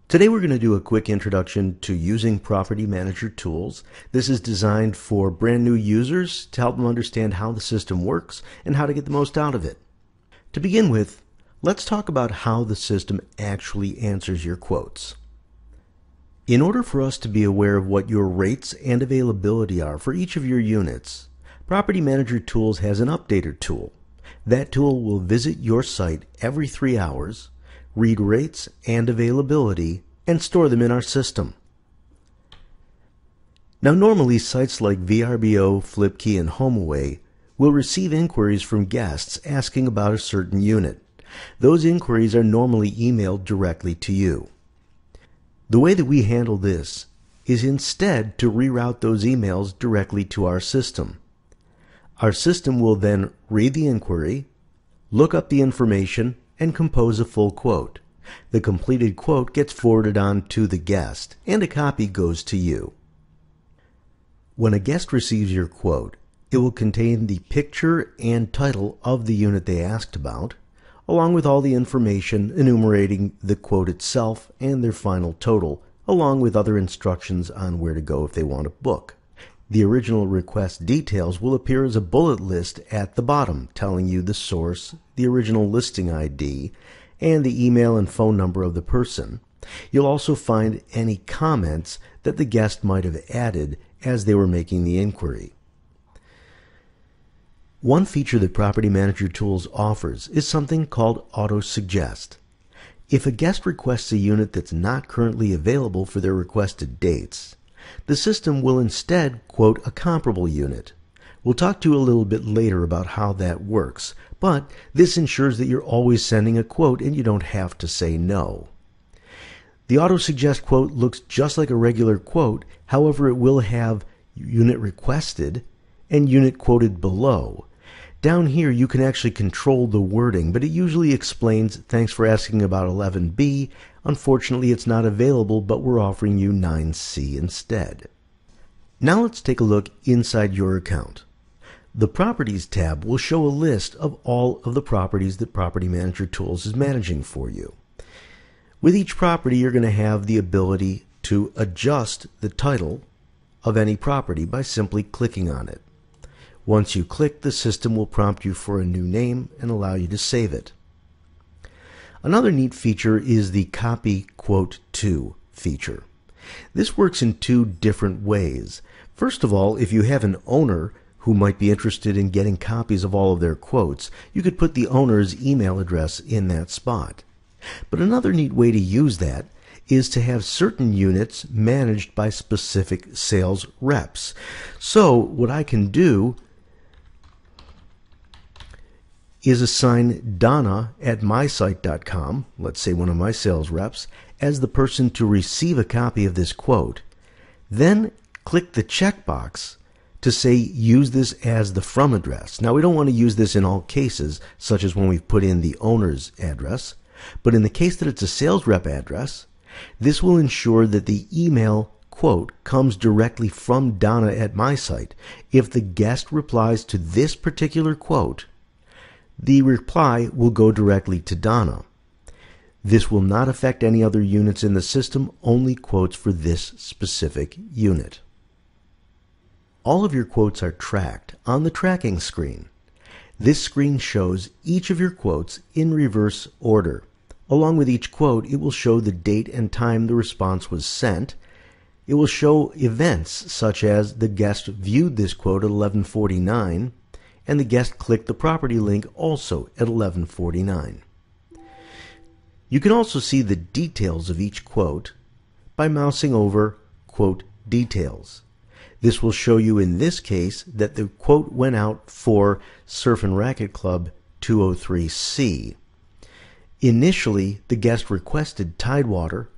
Today we're going to do a quick introduction to using Property Manager tools. This is designed for brand new users to help them understand how the system works and how to get the most out of it. To begin with, let's talk about how the system actually answers your quotes. In order for us to be aware of what your rates and availability are for each of your units, Property Manager Tools has an updater tool. That tool will visit your site every 3 hours, read rates and availability, and store them in our system. Now normally sites like VRBO, Flipkey, and HomeAway will receive inquiries from guests asking about a certain unit. Those inquiries are normally emailed directly to you. The way that we handle this is instead to reroute those emails directly to our system. Our system will then read the inquiry, look up the information, and compose a full quote. The completed quote gets forwarded on to the guest, and a copy goes to you. When a guest receives your quote, it will contain the picture and title of the unit they asked about, along with all the information enumerating the quote itself and their final total, along with other instructions on where to go if they want to book. The original request details will appear as a bullet list at the bottom, telling you the source, the original listing ID, and the email and phone number of the person. You'll also find any comments that the guest might have added as they were making the inquiry. One feature that Property Manager Tools offers is something called Auto-Suggest. If a guest requests a unit that's not currently available for their requested dates, the system will instead quote a comparable unit. We'll talk to you a little bit later about how that works, but this ensures that you're always sending a quote and you don't have to say no. The Auto-Suggest quote looks just like a regular quote, however it will have unit requested and unit quoted below. Down here you can actually control the wording, but it usually explains, "Thanks for asking about 11B. Unfortunately it's not available, but we're offering you 9C instead." Now let's take a look inside your account. The Properties tab will show a list of all of the properties that Property Manager Tools is managing for you. With each property you're going to have the ability to adjust the title of any property by simply clicking on it. Once you click, the system will prompt you for a new name and allow you to save it. Another neat feature is the Copy Quote To feature. This works in two different ways. First of all, if you have an owner who might be interested in getting copies of all of their quotes, you could put the owner's email address in that spot. But another neat way to use that is to have certain units managed by specific sales reps. So what I can do is assign Donna at mysite.com, let's say one of my sales reps, as the person to receive a copy of this quote. Then click the checkbox to say use this as the from address. Now we don't want to use this in all cases, such as when we've put in the owner's address, but in the case that it's a sales rep address, this will ensure that the email quote comes directly from Donna at mysite. If the guest replies to this particular quote, the reply will go directly to Donna. This will not affect any other units in the system, only quotes for this specific unit. All of your quotes are tracked on the tracking screen. This screen shows each of your quotes in reverse order. Along with each quote, it will show the date and time the response was sent. It will show events such as the guest viewed this quote at 11:49 and the guest clicked the property link also at 11:49. You can also see the details of each quote by mousing over Quote Details. This will show you in this case that the quote went out for Surf and Racket Club 203C. Initially, the guest requested Tidewater.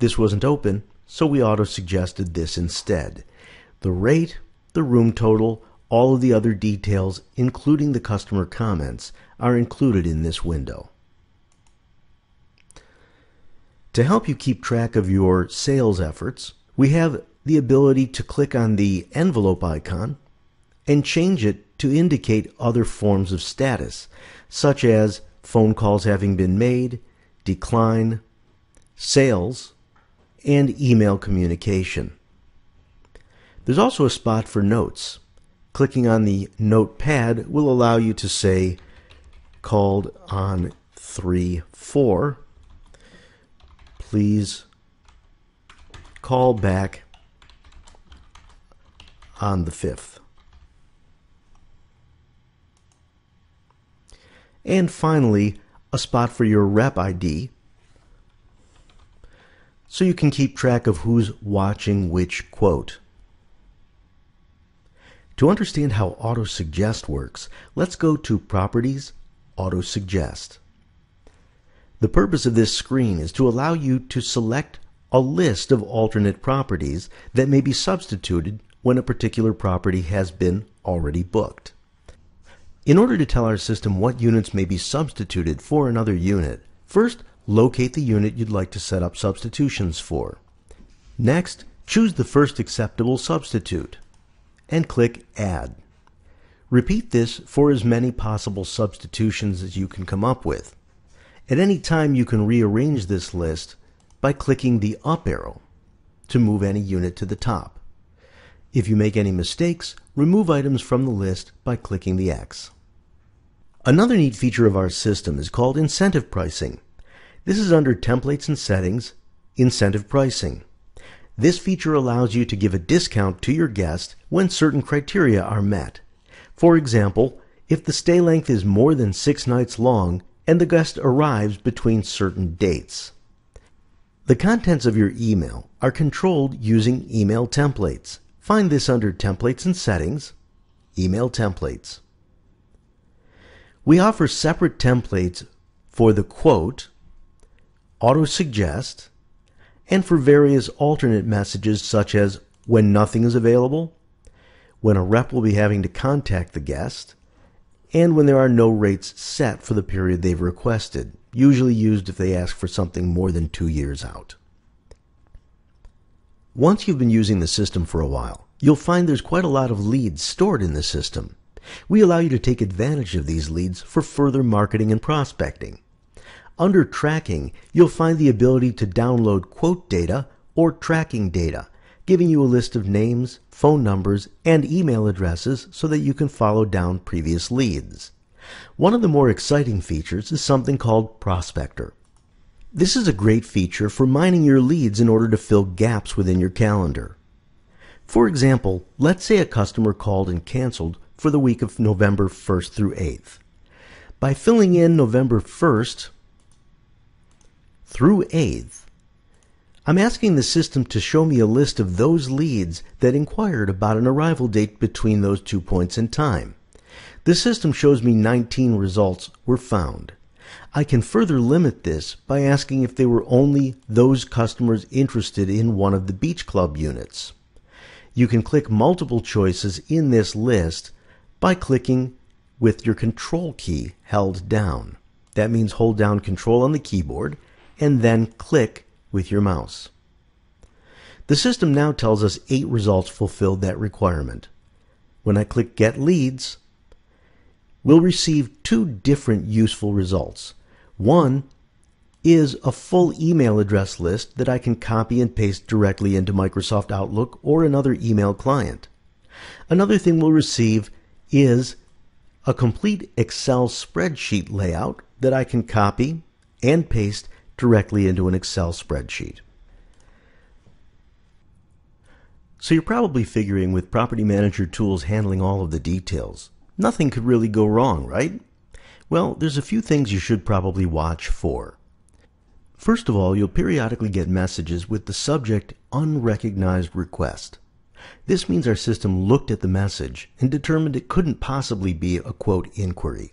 This wasn't open, so we auto-suggested this instead. The rate, the room total, all of the other details, including the customer comments, are included in this window. To help you keep track of your sales efforts, we have the ability to click on the envelope icon and change it to indicate other forms of status, such as phone calls having been made, decline, sales, and email communication. There's also a spot for notes. Clicking on the notepad will allow you to say, called on 3/4. Please call back on the 5th. And finally, a spot for your rep ID, so you can keep track of who's watching which quote. To understand how Auto-Suggest works, let's go to Properties, Auto-Suggest. The purpose of this screen is to allow you to select a list of alternate properties that may be substituted when a particular property has been already booked. In order to tell our system what units may be substituted for another unit, first locate the unit you'd like to set up substitutions for. Next, choose the first acceptable substitute and click Add. Repeat this for as many possible substitutions as you can come up with. At any time, you can rearrange this list by clicking the up arrow to move any unit to the top. If you make any mistakes, remove items from the list by clicking the X. Another neat feature of our system is called incentive pricing. This is under Templates and Settings, Incentive Pricing. This feature allows you to give a discount to your guest when certain criteria are met. For example, if the stay length is more than 6 nights long and the guest arrives between certain dates. The contents of your email are controlled using email templates. Find this under Templates and Settings, Email Templates. We offer separate templates for the quote, Auto-Suggest, and for various alternate messages such as when nothing is available, when a rep will be having to contact the guest, and when there are no rates set for the period they've requested, usually used if they ask for something more than 2 years out. Once you've been using the system for a while, you'll find there's quite a lot of leads stored in the system. We allow you to take advantage of these leads for further marketing and prospecting. Under Tracking, you'll find the ability to download quote data or tracking data, giving you a list of names, phone numbers, and email addresses so that you can follow down previous leads. One of the more exciting features is something called Prospector. This is a great feature for mining your leads in order to fill gaps within your calendar. For example, let's say a customer called and canceled for the week of November 1st through 8th. By filling in November 1st through 8th, I'm asking the system to show me a list of those leads that inquired about an arrival date between those 2 points in time. The system shows me 19 results were found. I can further limit this by asking if they were only those customers interested in one of the beach club units. You can click multiple choices in this list by clicking with your control key held down. That means hold down Control on the keyboard and then click with your mouse. The system now tells us 8 results fulfilled that requirement. When I click Get Leads, we'll receive 2 different useful results. One is a full email address list that I can copy and paste directly into Microsoft Outlook or another email client. Another thing we'll receive is a complete Excel spreadsheet layout that I can copy and paste directly into an Excel spreadsheet. So you're probably figuring, with Property Manager tools handling all of the details, nothing could really go wrong, right? Well, there's a few things you should probably watch for. First of all, you'll periodically get messages with the subject Unrecognized Request. This means our system looked at the message and determined it couldn't possibly be a quote inquiry.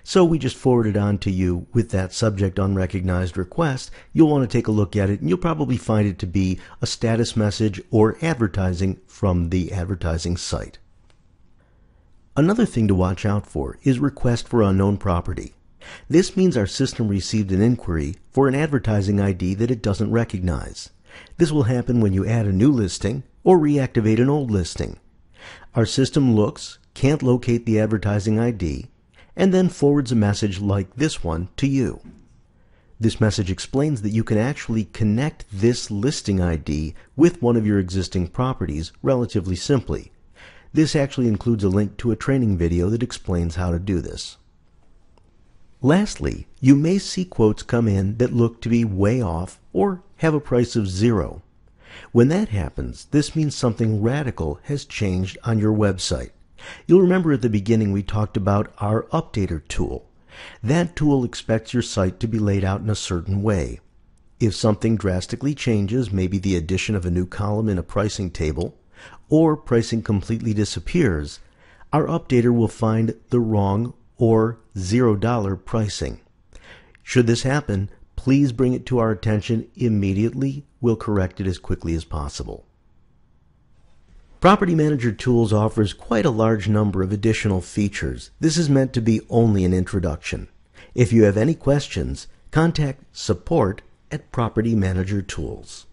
So we just forward it on to you with that subject Unrecognized Request. You'll want to take a look at it, and you'll probably find it to be a status message or advertising from the advertising site. Another thing to watch out for is Request for Unknown Property. This means our system received an inquiry for an advertising ID that it doesn't recognize. This will happen when you add a new listing or reactivate an old listing. Our system looks, can't locate the advertising ID, and then forwards a message like this one to you. This message explains that you can actually connect this listing ID with one of your existing properties relatively simply. This actually includes a link to a training video that explains how to do this. Lastly, you may see quotes come in that look to be way off or have a price of 0. When that happens, this means something radical has changed on your website. You'll remember at the beginning we talked about our Updater tool. That tool expects your site to be laid out in a certain way. If something drastically changes, maybe the addition of a new column in a pricing table, or pricing completely disappears, our Updater will find the wrong or $0 pricing. Should this happen, please bring it to our attention immediately. We'll correct it as quickly as possible. Property Manager Tools offers quite a large number of additional features. This is meant to be only an introduction. If you have any questions, contact support at Property Manager Tools.